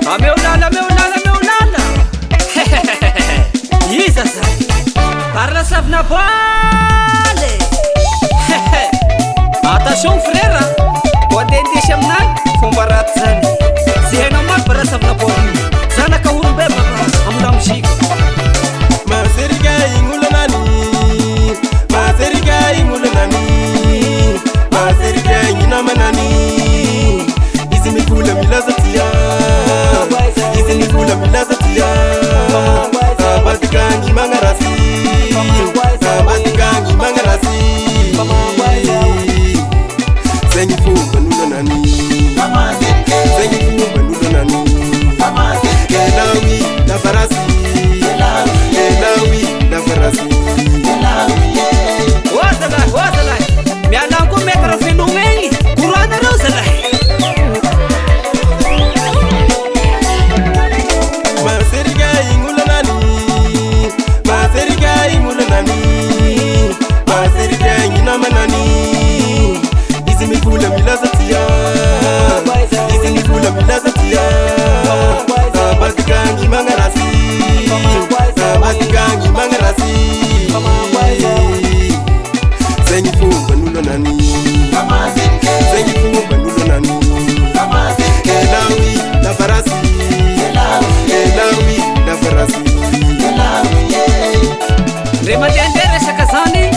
meu lala Isa zay parla savna boale attention frère pode indesy aminay fomba raty zany sy hainao maro parla savna boale zanaka orombe amina mozika mazerika ignulo nani mazerika ignulo nani mazerika ignama nani izy mivola milaza tia izy mivola milaza tia Abadikangi mangarasi Abadikangi mangarasi Zengi fumba nulo nani Zengi fumba nulo nani Elawi na farasi Elawi na farasi Wazalai Mianangu mekara finungengi Kurana rozalai Mazerika ignulo nani Mazerika ignulo nani Mazerika ignama nani Izi mifula milaza tia Izi mifula milaza tia Abadikangi mangarasi Abadikangi mangarasi Zengi fumba nulo nani Zengi fumba nulo nani Elawi na farasi Elawi na farasi Rema tendere saka zany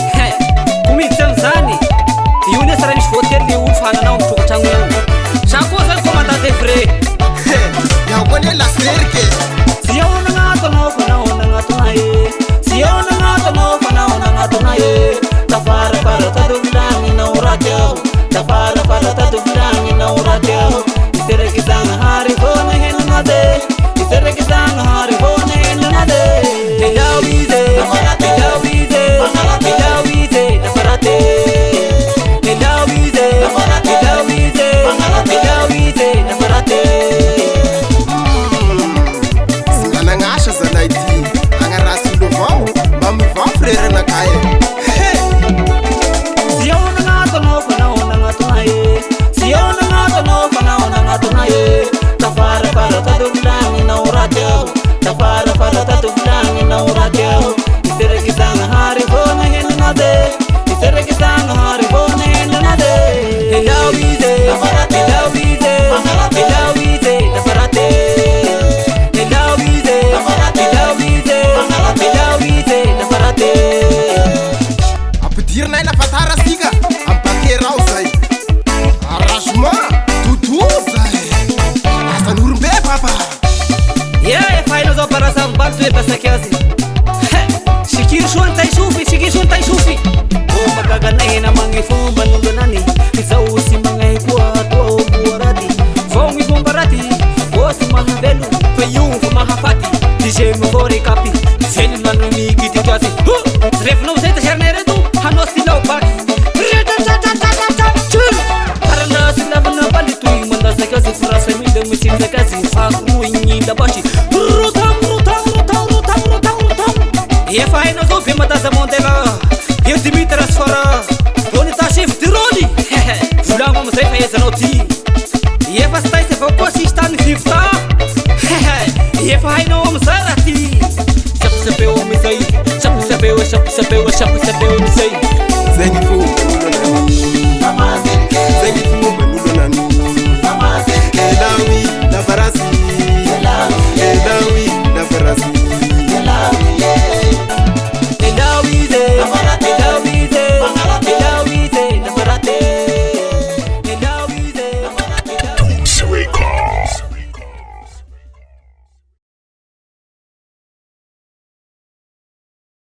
kumitsam zany io ne sara misy voatery le olo fananao mitokatrango eo sakoa zany commandant de vrai yaho koa ne laserike sy ao nagnatonao fanao nagnatona e sy ao nagnatonao fanao nagnatona e tafarafara tadovilagninao raty aho tafarafara tadovilagninao raty aho iseraiky zagnahary vona henanade iseraiky zagnahary vona henanade elawize nafarate elawize nafarate Singanangasha zanaity agnarasy olo avao mba mivao frère nakaye sy ao nagnatonao fanao nagnatona e sy ao nagnatonao fanao nagnatona e tafarafara tadovilagninao raty aho tafarafara tadovilagninao raty aho iseraiky zagnahary vona henanade iseraiky zagnahary vona henanade elawize nafarate elawize nafarate ampidirinay nafatara sika ambakerao zay arrangement toto zay asan'orombe papa efa hainao zao parasavombaly toe basaky azy sikiry soa ny taisofy sikiry soa ny taisofy o magaganay hena magny fomba nolo anany izao sy magnahy koa toa omboa raty vao gny fomba raty o sy mahavelo fa io fa mahafaty dize mavao rekapy zeny nano mikitiko azy revinao zay taserinay reto hanao silao baky karana sy lavana baly toy mandazaky azy frasa mila misinzaky azy fako igninda basy efa hainao zao ve madaza mandela io dimitra sfara ony tachef dirony volagno amizay fa ezanao ty efa sy taisy avao koa sisy tany vivota efa hainao amizay raha ty sapsapeo amizay sapsapeo amizay